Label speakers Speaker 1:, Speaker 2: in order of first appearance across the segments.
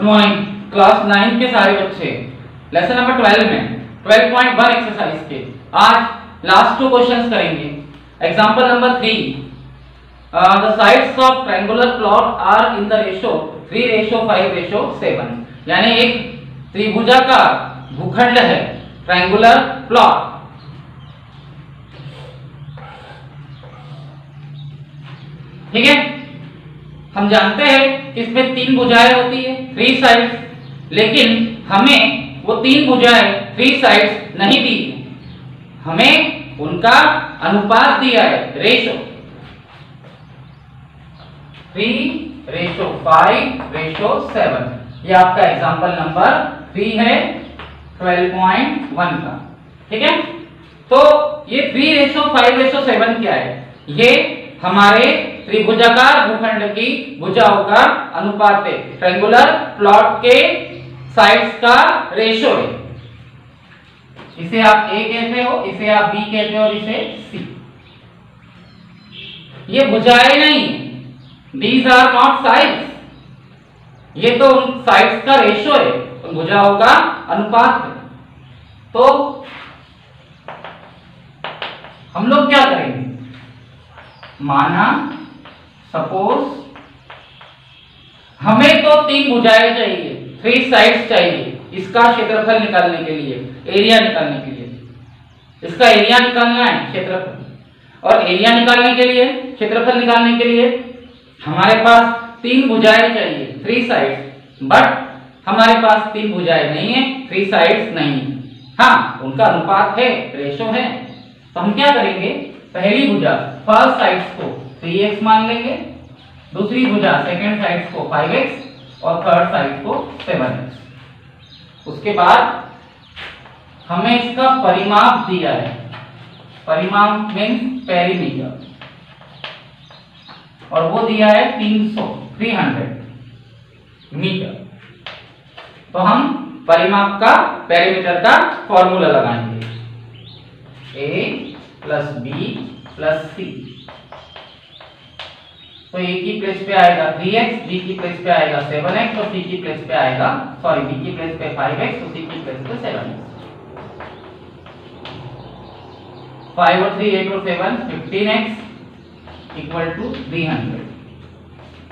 Speaker 1: Morning class 9 के सारे बच्चे लेसन नंबर 12 में 12.1 एक्सरसाइज के आज लास्ट 2 क्वेश्चंस करेंगे। Example number 3, the sides of triangular plot are in the ratio 3:5:7, यानी एक त्रिभुजाकार भूखंड है ट्रायंगुलर प्लॉट। ठीक है, हम जानते हैं कि इसमें 3 भुजाएं होती है 3 साइड्स, लेकिन हमें वो 3 भुजाएं 3 साइड्स नहीं दी, हमें उनका अनुपात दिया है रेशो 3:5:7। ये आपका एग्जांपल नंबर 3 है 12.1 का। ठीक है, तो ये 3:5:7 क्या है? ये हमारे त्रिभुजाकार भूखंड की भुजाओं का अनुपात है, ट्रायंगुलर प्लॉट के साइड्स का रेशो है। इसे आप ए कहते हो, इसे आप बी कहते हो और इसे सी। ये भुजाएं नहीं, दीज आर नॉट साइड्स, ये तो उन साइड्स का रेशो है, उन भुजाओं का अनुपात है। तो हम लोग क्या करेंगे, माना सपोज हमें तो 3 भुजाएं चाहिए, 3 साइड्स चाहिए इसका क्षेत्रफल निकालने के लिए, एरिया निकालने के लिए। इसका एरिया निकालना है, क्षेत्रफल, और एरिया निकालने के लिए, क्षेत्रफल निकालने के लिए हमारे पास 3 भुजाएं चाहिए 3 साइड्स, बट हमारे पास 3 भुजाएं नहीं है, 3 साइड्स नहीं। हाँ, उनका अनुपात है, रेशो है। तो हम क्या करेंगे, पहली भुजा फर्स्ट साइड्स को 3x मान लेंगे, दूसरी भुजा सेकंड साइड्स को 5x और थर्ड साइड को 7x। उसके बाद हमें इसका परिमाप दिया है, परिमाप मींस पेरीमीटर, और वो दिया है 300 मीटर। तो हम परिमाप का, पेरीमीटर का फॉर्मूला लगाएंगे, a plus b plus c। तो a की प्लेस पे आएगा 3x, b की प्लेस पे आएगा 7x और c की प्लेस पे आएगा, सॉरी b की प्लेस पे 5x और c की प्लेस पे 7x। 5 और 3 8 और 7 15x equal to 300,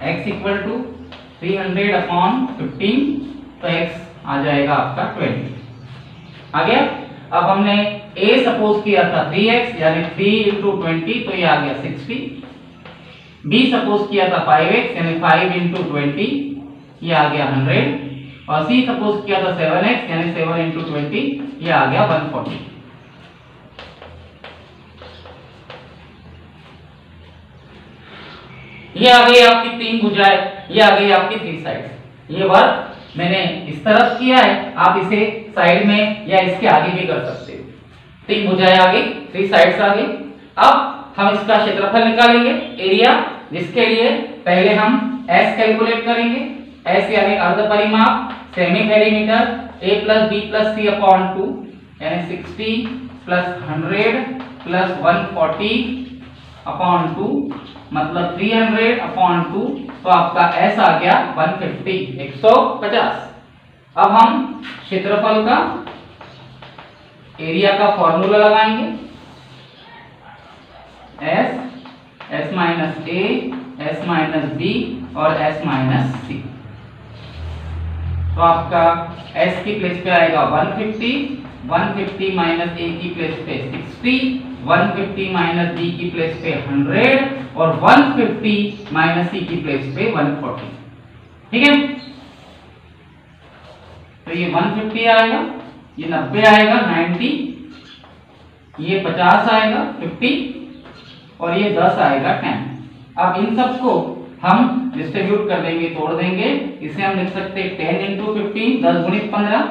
Speaker 1: x equal to 300/15, तो x आ जाएगा आपका 20। आ गया। अब हमने a सपोज किया था 3x यानी 3 × 20, तो ये आ गया 60। b सपोज किया था 5x यानी 5 × 20, ये आ गया 100। और c सपोज किया था 7x यानी 7 × 20, ये आ गया 140। ये आ गई आपकी 3 भुजाएं, ये आ गई आपकी 3 साइड्स। ये वर्क मैंने इस तरफ किया है, आप इसे साइड में या इसके आगे भी कर सकते हो। 3 भुजाएं आ गई, 3 साइड्स आ गई। अब हम इसका क्षेत्रफल निकालेंगे, एरिया, जिसके लिए पहले हम S कैलकुलेट करेंगे। S यानी अर्ध परिमाप, semi perimeter, a + b + c/2 यानी 60 + 100 + 140/2 मतलब 300/2, तो आपका S आ गया 150। अब हम क्षेत्रफल का, एरिया का फॉर्मूला लगाएंगे, S - a, S - b और S - c। तो आपका S की प्लेस पे आएगा 150, 150 - a की प्लेस पे 60, 150 - b की प्लेस पे 100 और 150 - c की प्लेस पे 140। ठीक है, तो ये 150 आएगा, ये 90 आएगा 90, ये 50 आएगा 50 और ये 10 आएगा 10। अब इन सबको हम डिस्ट्रीब्यूट कर देंगे, तोड़ देंगे। इसे हम लिख सकते हैं 10 × 15, 10 × 15,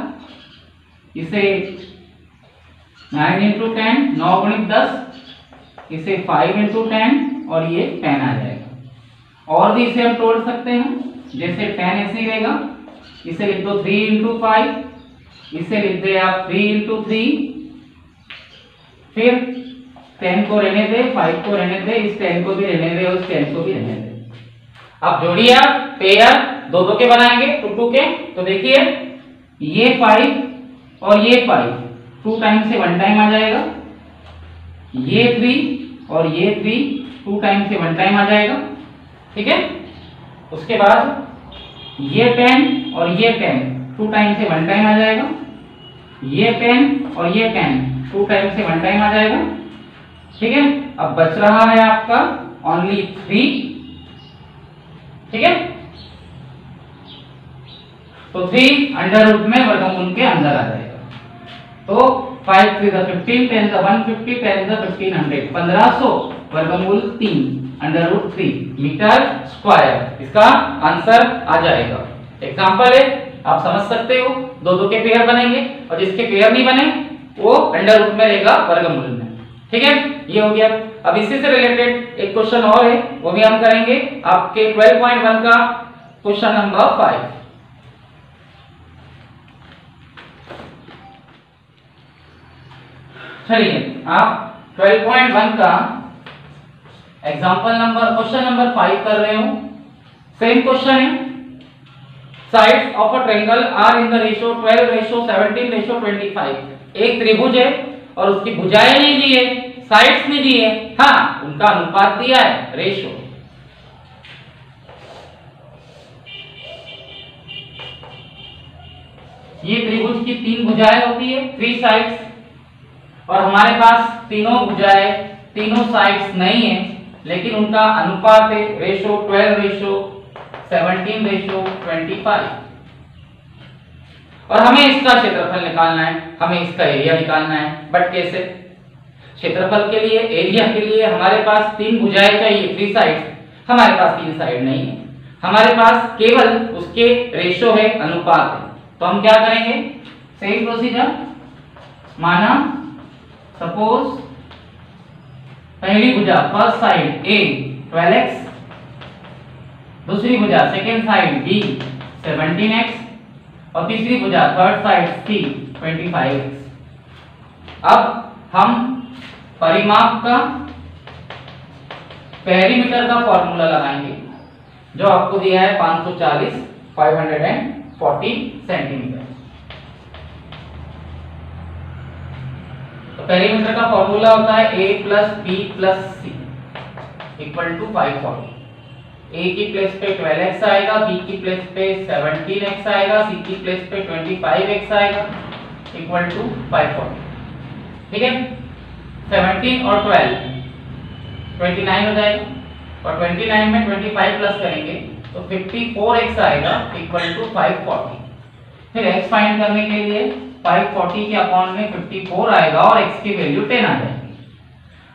Speaker 1: इसे 9 × 10, 9 × 10, इसे 5 × 10 और ये 10 आ जाएगा। और भी इसे हम तोड़ सकते हैं, जैसे 10 ऐसे ही रहेगा, इसे लिख दो 3 × 5, इसे लिख दे आप 3 × 3, फिर 10 को रहने दे, 5 को रहने दे, इस 10 को भी रहने दे और इस 10 को भी रहने दे। अब जोड़िए, पेयर दो दो के बनाएंगे, टू टू के। तो देखिए ये 5 और ये 5 2 टाइम से 1 टाइम आ जाएगा, ये 3 और ये 3 2 टाइम से 1 टाइम आ जाएगा, ठीक है। उसके बाद ये 10 और ये 10 2 टाइम से 1 टाइम आ जाएगा, ये 10 और ये 10 2 टाइम से 1 टाइम आ जाएगा, ठीक है। अब बच रहा है आपका ओनली 3, ठीक है। तो 3 अंडर रूट में वर्गमूल के अंदर आ जाएगा। तो 5 3 15, 10 150, 10 1500, 1500 वर्गमूल 3 अंडर रूट 3 मीटर स्क्वायर, इसका आंसर आ जाएगा। एग्जाम्पल है, आप समझ सकते हो, दो दो के पेयर बनेंगे और जिसके पेयर नहीं बने वो अंडर रूट में रहेगा वर्गमूल में, ठीक है। ये हो गया। अब इसी से रिलेटेड एक क्वेश्चन और है, वो भी हम करेंगे आपके 12.1 का क्वेश्चन नंबर 5। चलिए आप 12.1 का एग्जांपल नंबर क्वेश्चन नंबर 5 कर रहे हो। सेम क्वेश्चन है, sides of a triangle are in the ratio 12:17:25। एक त्रिभुज है और उसकी भुजाएं नहीं दी है, साइड्स नहीं दी है, हाँ उनका अनुपात दिया है, रेशियो। ये त्रिभुज की 3 भुजाएं होती है, 3 साइड्स, और हमारे पास तीनों भुजाएं तीनों साइड्स नहीं है, लेकिन उनका अनुपात है रेशियो 12:17:25। और हमें इसका क्षेत्रफल निकालना है, हमें इसका एरिया निकालना है। बट कैसे? क्षेत्रफल के लिए, एरिया के लिए हमारे पास 3 भुजाएं चाहिए, 3 साइड्स। हमारे पास 3 साइड नहीं है, हमारे पास केवल उसके रेशियो है, अनुपात है। तो हम क्या करेंगे? Same procedure. माना सपोज पहली भुजा फर्स्ट साइड ए 12x, दूसरी भुजा सेकेंड साइड बी 17x, और तीसरी भुजा थर्ड साइड सी 25x। अब हम परिमाप का पेरीमीटर का फॉर्मूला लगाएंगे, जो आपको दिया है 540 सेंटीमीटर। तो पेरीमीटर का फॉर्मूला होता है a + b + c = 540। a की प्लेस पे 12x आएगा, b की प्लेस पे 17x आएगा, c की प्लेस पे 25x आएगा, = 540, ठीक है। 17 और 12 29 हो जाएगा, और 29 में 25 प्लस करेंगे तो 54x आएगा, = 540। फिर x फाइंड करने के लिए 540 के अपॉन में 54 आएगा और x की वैल्यू 10 आ जाएगी।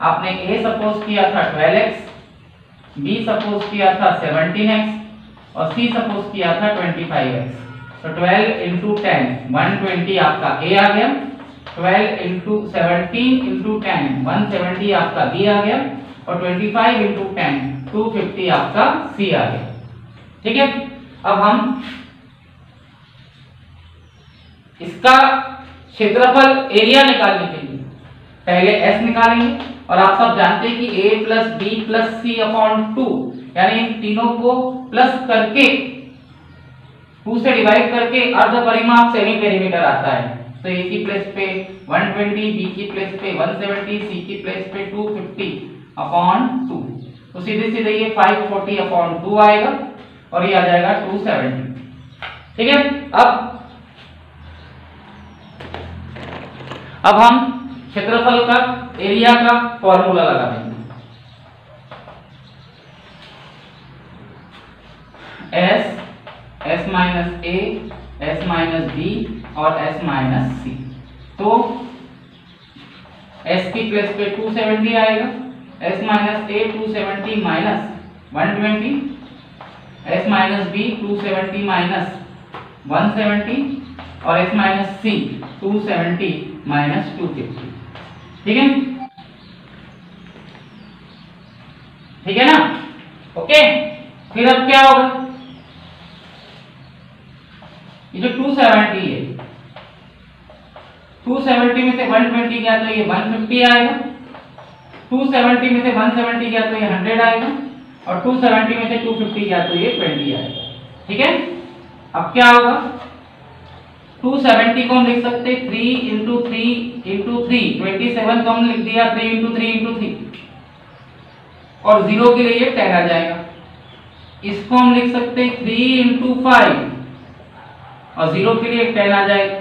Speaker 1: आपने a सपोज किया था 12x, b सपोज किया था 17x, और c सपोज किया था 25x। तो 12 × 10 120 आपका a आ गया, 12 × 17 × 10 170 आपका b आ गया, और 25 × 10 250 आपका c आ गया, ठीक है। अब हम इसका क्षेत्रफल एरिया निकालने के लिए पहले s निकालेंगे, और आप सब जानते हैं कि a + b + c/2, यानी इन तीनों को प्लस करके 2 से डिवाइड करके अर्ध परिमाप सेमी पेरीमीटर आता है। तो a की प्लेस पे 120, b की प्लेस पे 170, c की प्लेस पे 250/2। तो सीधे सीधे ये 540/2 आएगा, और ये आ जाएगा 270, ठीक है। अब हम क्षेत्रफल का, एरिया का फॉर्मूला लगा देंगे। s s - a s - b और s - c। तो s की प्लेस पे 270 आएगा, s - a 270 - 120, s - b 270 - 170, और s - c 270 - 250, ठीक है, ठीक है ना। ओके, फिर अब क्या होगा? ये जो 270 है, 270 में से 120 गया तो ये 150 आएगा, 270 में से 170 गया तो ये 100 आएगा, और 270 में से 250 गया तो ये 20 आएगा, ठीक है, अब क्या होगा 270 को हम लिख सकते 3 इंटू 3 इंटू 3 27 को हम लिख दिया 3 इंटू 3 इंटू 3 और 0 के लिए 10 आ जाएगा। इसको हम लिख सकते 3 इंटू 5 और 0 के लिए 10 आ जाएगा।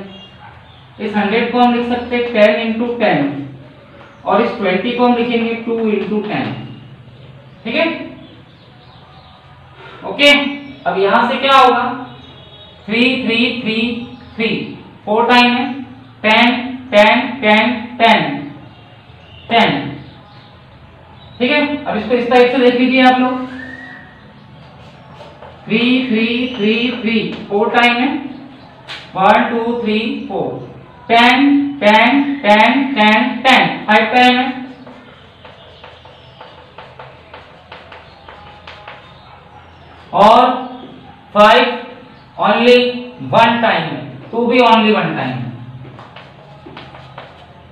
Speaker 1: इस 100 को हम लिख सकते 10 इंटू 10 और इस 20 को हम लिखेंगे 2 इंटू 10। ठीक है, ओके। अब यहां से क्या होगा 3 3 3 3 4 टाइम है 10 10 10 10 10। ठीक है, अब इसको इस टाइप से देख लीजिए आप लोग 3 3 3 3 4 टाइम है 1 2 3 4 10 10 10 10 10 5 टाइम है और 5 ओनली 1 टाइम है 2 भी ओनली 1 टाइम है।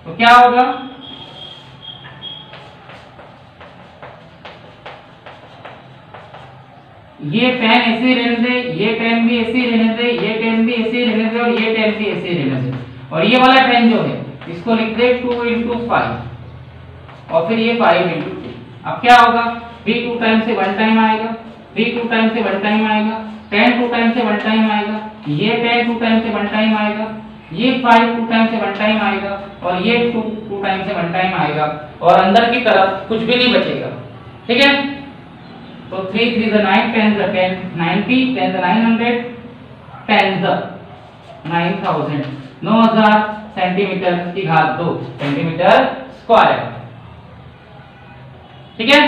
Speaker 1: तो क्या होगा ये 10 ऐसे रहने दे, ये 10 भी ऐसे रहने दे, ये 10 भी ऐसे रहने दे और ये 10 भी ऐसे रहने दे और ये वाला 10 जो है इसको लिख दे 2 इंटू 5 और फिर ये 5 इंटू 2। अब क्या होगा भी 2 टाइम से 1 टाइम आएगा, भी 2 टाइम से 1 टाइम आएगा, 10 2 टाइम से 1 टाइम आएगा, ये 10 2 टाइम से 1 टाइम आएगा, ये 5 2 टाइम से 1 टाइम आएगा और ये 2 2 टाइम से 1 टाइम आएगा और अंदर की तरफ कुछ भी नहीं बचेगा। ठीक है, तो 3 3 the 9 10 the 10 90 10 the 900 10 the 9000 9000 centimetre की घात 2 सेंटीमीटर स्क्वायर। ठीक है,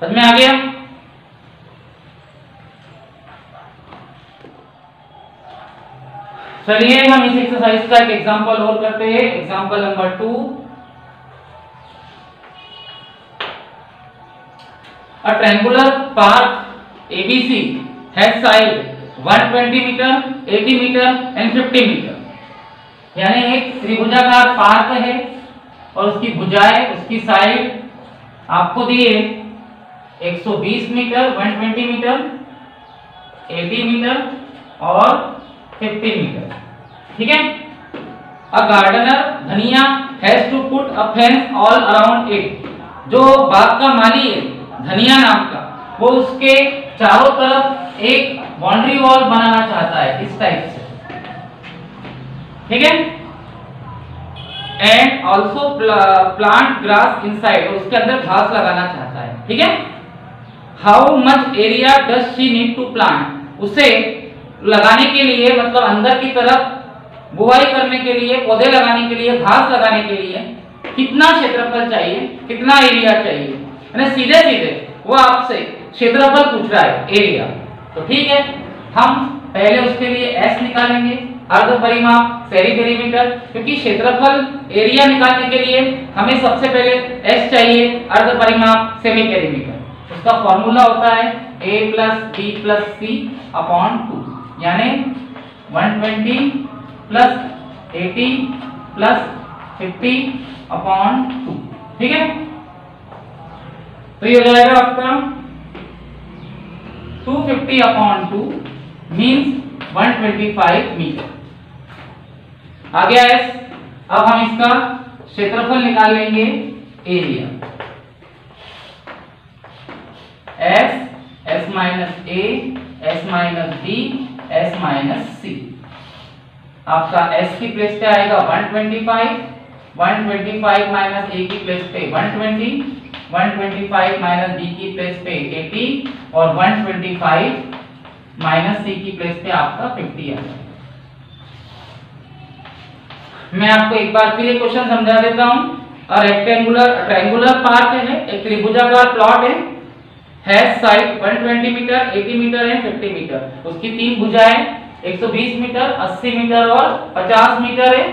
Speaker 1: समझ में आ गया। चलिए हम इस एक्सरसाइज का एक एग्जांपल और करते हैं। Example number 2, a triangular path ABC has side 120 meter 80 meter and 50 meter। यानी एक त्रिभुजाकार पार्क है और उसकी भुजाएं उसकी साइड आपको दिए 120 मीटर 120 मीटर 80 मीटर और 50 मीटर। ठीक है, a gardener Dhaniya has to put a fence all around it. जो बाग का माली है धनिया नाम का, वो उसके चारों तरफ एक बाउंड्री वॉल बनाना चाहता है इस टाइप से। ठीक है, and also plant grass inside, उसके अंदर घास लगाना चाहता है। ठीक है, how much area does she need to plant, उसे लगाने के लिए मतलब अंदर की तरफ बुआई करने के लिए पौधे लगाने के लिए घास लगाने के लिए कितना क्षेत्रफल चाहिए, कितना एरिया चाहिए। यानी सीधे सीधे वो आपसे क्षेत्रफल पूछ रहा है, एरिया। तो ठीक है, हम पहले उसके लिए S निकालेंगे, अर्ध परिमाप सेरी पेरीमीटर, क्योंकि क्षेत्रफल एरिया निकालने के लिए हमें सबसे पहले S चाहिए, अर्ध परिमाप सेमी पेरीमीटर। उसका फॉर्मूला होता है A plus B plus C upon 2, यानी 120 प्लस 80 प्लस 50 अपॉन 2। ठीक है, तो ये हो जाएगा आपका 250 अपॉन 2 मीन्स 125 मीटर। आ गया S। अब हम इसका क्षेत्रफल निकाल लेंगे, area S S minus A S minus B S minus C। आपका S की प्लेस पे आएगा 125 125 माइनस A की प्लेस पे 120 125 माइनस B की प्लेस पे 80 और 125 माइनस C की प्लेस पे आपका 50 आ जाएगा। मैं आपको एक बार फिर ये क्वेश्चन समझा देता हूं। और ट्रायंगुलर पार्क है, एक त्रिभुजाकार प्लॉट है साइड 120 मीटर 80 मीटर है 50 मीटर। उसकी तीन भुजाएं 120 मीटर 80 मीटर और 50 मीटर है।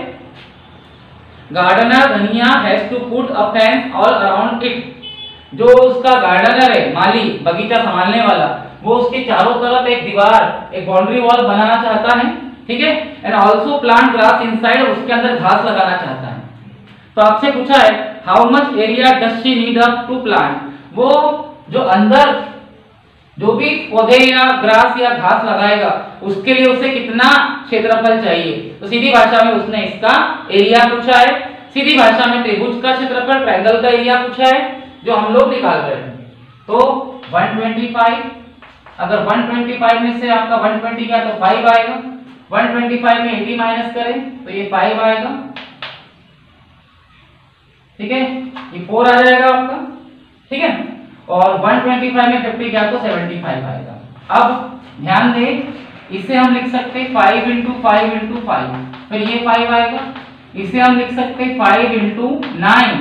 Speaker 1: Gardener Dhaniya has to put a fence all around it. जो उसका गार्डनर है, माली बगीचा संभालने वाला, वो उसके चारों तरफ एक दीवार एक बाउंड्री वॉल बनाना चाहता है। ठीक है, and also plant grass inside, उसके अंदर घास लगाना चाहता है। तो आपसे पूछा है how much area does she need up to plant. वो जो अंदर जो भी पौधे या ग्रास या घास लगाएगा उसके लिए उसे कितना क्षेत्रफल चाहिए। तो सीधी भाषा में उसने इसका एरिया पूछा है। सीधी भाषा में त्रिभुज का क्षेत्रफल, ट्रायंगल का एरिया पूछा है, जो हम लोग निकाल रहे हैं। तो 125, अगर 125 में से आपका 120 गया तो 5 आएगा। 125 में 80 माइनस करें तो ये 5 आएगा, ठीक है, ये 4 आ जाएगा आपका, ठीक है। और 125 में 50 गया तो 75 आएगा। अब ध्यान दें, इसे हम लिख सकते हैं 5 इंटू 5 इंटू 5, फिर ये 5 आएगा। इसे हम लिख सकते हैं 5 इंटू 9,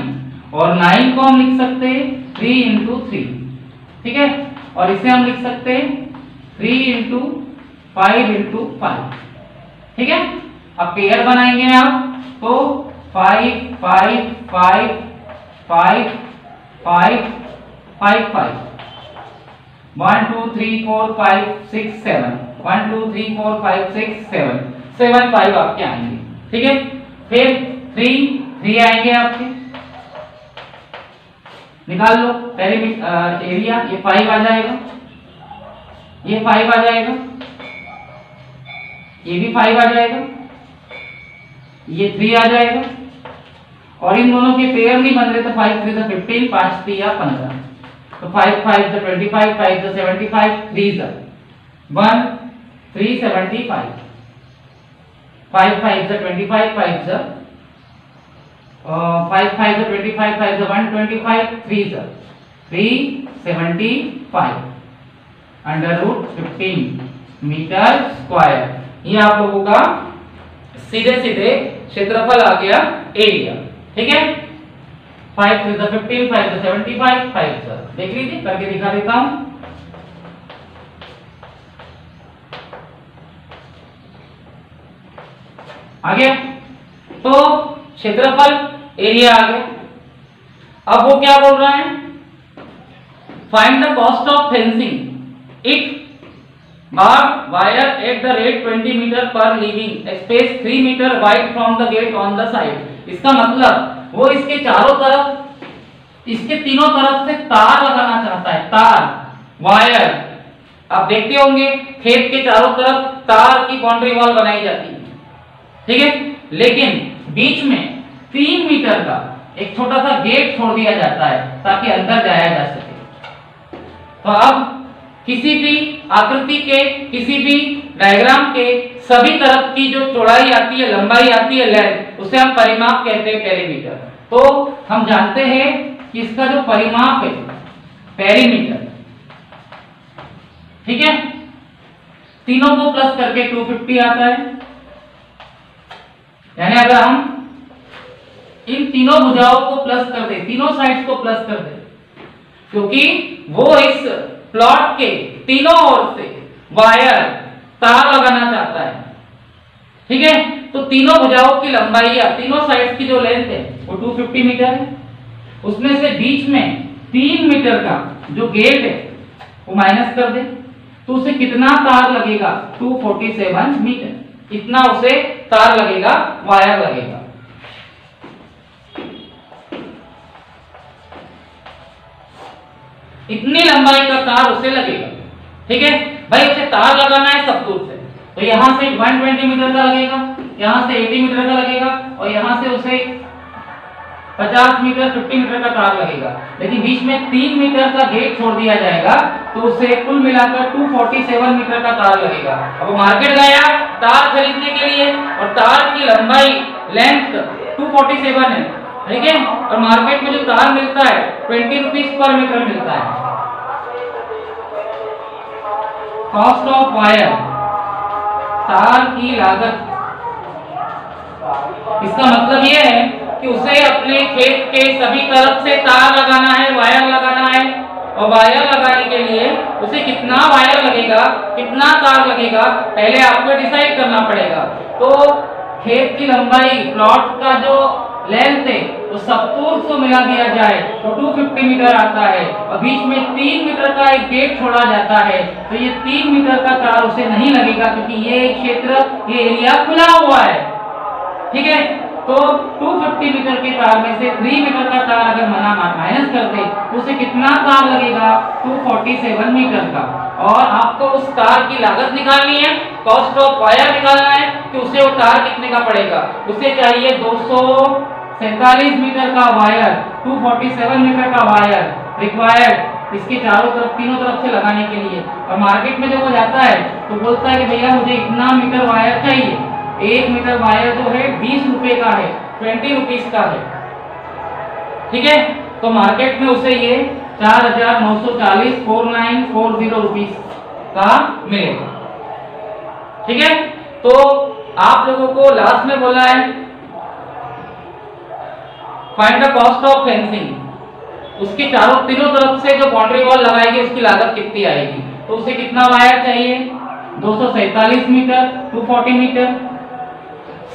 Speaker 1: और 9 को हम लिख सकते हैं 3 इंटू 3, ठीक है। और इसे हम लिख सकते हैं 3 इंटू 5 इंटू 5, ठीक है। अब पेयर बनाएंगे आप, तो 5 5 5 5 5 5 5 1 2 3 4 5 6 7 1 2 3 4 5 6 7 7 5 आपके आएंगे, ठीक है। फिर 3 आएंगे आपके, निकाल लो पहले एरिया। ये 5 आ जाएगा, ये 5 आ जाएगा, ये भी 5 आ जाएगा, ये 3 आ जाएगा। और इन दोनों के पेयर नहीं बन रहे तो 5 3 15, 5 3 15, तो 5 5 25, 5 75, 3 1 3 75, 5 5 25, 5 5 5 25, 5 125, 3 375 √15 मीटर स्क्वायर। ये आप लोगों का सीधे सीधे क्षेत्रफल आ गया, एरिया, ठीक है। 5 3 15, 5 75, 5 देख लीजिए, करके दिखा देता हूं। आ गया, तो क्षेत्रफल एरिया आ गया। अब वो क्या बोल रहा है, find the cost of fencing it barbed wire at the rate 20 meter per leaving space 3 meter wide from the gate on the side। इसका मतलब वो इसके चारों तरफ, इसके तीनों तरफ से तार लगाना चाहता है, तार वायर। आप देखते होंगे खेत के चारों तरफ तार की बाउंड्री वॉल बनाई जाती है, ठीक है। लेकिन बीच में 3 मीटर का एक छोटा सा गेट छोड़ दिया जाता है ताकि अंदर जाया जा सके। तो अब किसी भी आकृति के, किसी भी डायग्राम के सभी तरफ की जो चौड़ाई आती है, लंबाई आती है, लेंथ, उसे हम परिमाप कहते हैं, पेरीमीटर। तो हम जानते हैं कि इसका जो परिमाप है पेरीमीटर, ठीक है, तीनों को प्लस करके 250 आता है। यानी अगर हम इन तीनों भुजाओं को प्लस कर दे, तीनों साइड्स को प्लस कर दे, क्योंकि वो इस प्लॉट के तीनों ओर से वायर, तार लगाना चाहता है, ठीक है। तो तीनों भुजाओं की लंबाई या तीनों साइड्स की जो लेंथ है वो 250 मीटर है। उसमें से बीच में 3 मीटर का जो गेट है वो माइनस कर दे, तो उसे कितना तार लगेगा, 247 मीटर, इतना उसे तार लगेगा, वायर लगेगा। इतनी लंबाई का तार उसे लगेगा, ठीक है। भाई उसे तार लगाना है सब दूर से, तो यहां से 120 मीटर का लगेगा, यहां से 80 मीटर का लगेगा, और यहां से उसे 50 मीटर 50 मीटर का तार लगेगा। लेकिन बीच में 3 मीटर का गेट छोड़ दिया जाएगा, तो उसे कुल मिलाकर 247 मीटर का तार लगेगा। अब वो मार्केट गया तार खरीदने के लिए, और तार की लंबाई, लेंथ 247 है, ठीक है। और मार्केट में जो तार मिलता है 20 रुपीज पर मीटर मिलता है। कॉस्ट ऑफ वायर, तार की लागत। इसका मतलब यह है कि उसे अपने खेत के सभी तरफ से तार लगाना है, वायर लगाना है, और वायर लगाने के लिए उसे कितना वायर लगेगा, कितना तार लगेगा, पहले आपको डिसाइड करना पड़ेगा। तो खेत की लंबाई, प्लॉट का जो लेंथ है वो 70 को मिला दिया जाए तो 250 मीटर आता है, और बीच में 3 मीटर का एक गेट छोड़ा जाता है, तो ये 3 मीटर का तार उसे नहीं लगेगा, क्योंकि ये क्षेत्र, ये एरिया खुला हुआ है, ठीक है। तो 250 मीटर के तार में से 3 मीटर का तार अगर माइनस कर दे तो उसे कितना तार लगेगा, 247 मीटर का। और आपको उस तार की लागत निकालनी है, कॉस्ट ऑफ वायर निकालना है कि उसे वो तार कितने का पड़ेगा। उसे चाहिए 247 मीटर का वायर, 247 मीटर का वायर रिक्वायर्ड इसके चारों तरफ, तीनों तरफ से लगाने के लिए। और मार्केट में जब वो जाता है तो बोलता है कि भैया मुझे इतना मीटर वायर चाहिए। 1 मीटर वायर जो है 20 रुपए का है, 20 रुपीज का है, ठीक है। तो मार्केट में उसे ये 4940 रुपीज का मिलेगा, ठीक है। तो आप लोगों को लास्ट में बोला है find the cost of fencing. उसकी चारों तीनों तरफ से जो बाउंड्री वॉल लगाएगी उसकी लागत कितनी आएगी। तो उसे कितना वायर चाहिए, 247 मीटर, 240 मीटर।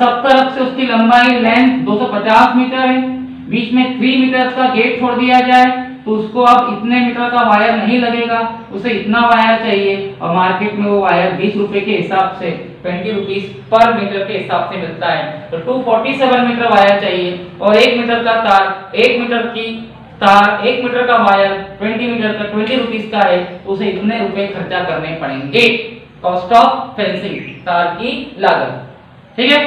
Speaker 1: सब तरफ से उसकी लंबाई लेंथ 250 मीटर है, बीच में 3 मीटर का गेप छोड़ दिया जाए तो उसको अब इतने मीटर का वायर नहीं लगेगा, उसे इतना वायर चाहिए। और मार्केट में वो वायर 20 रुपए के हिसाब से 20 रुपीज पर मीटर के हिसाब से मिलता है। तो 247 मीटर वायर चाहिए और 1 मीटर का तार, 1 मीटर की तार, 1 मीटर का वायर 20 मीटर का 20 रुपीज का है, उसे इतने रुपए खर्चा करने पड़ेंगे। कॉस्ट ऑफ फेंसिंग, तार की लागत, ठीक है।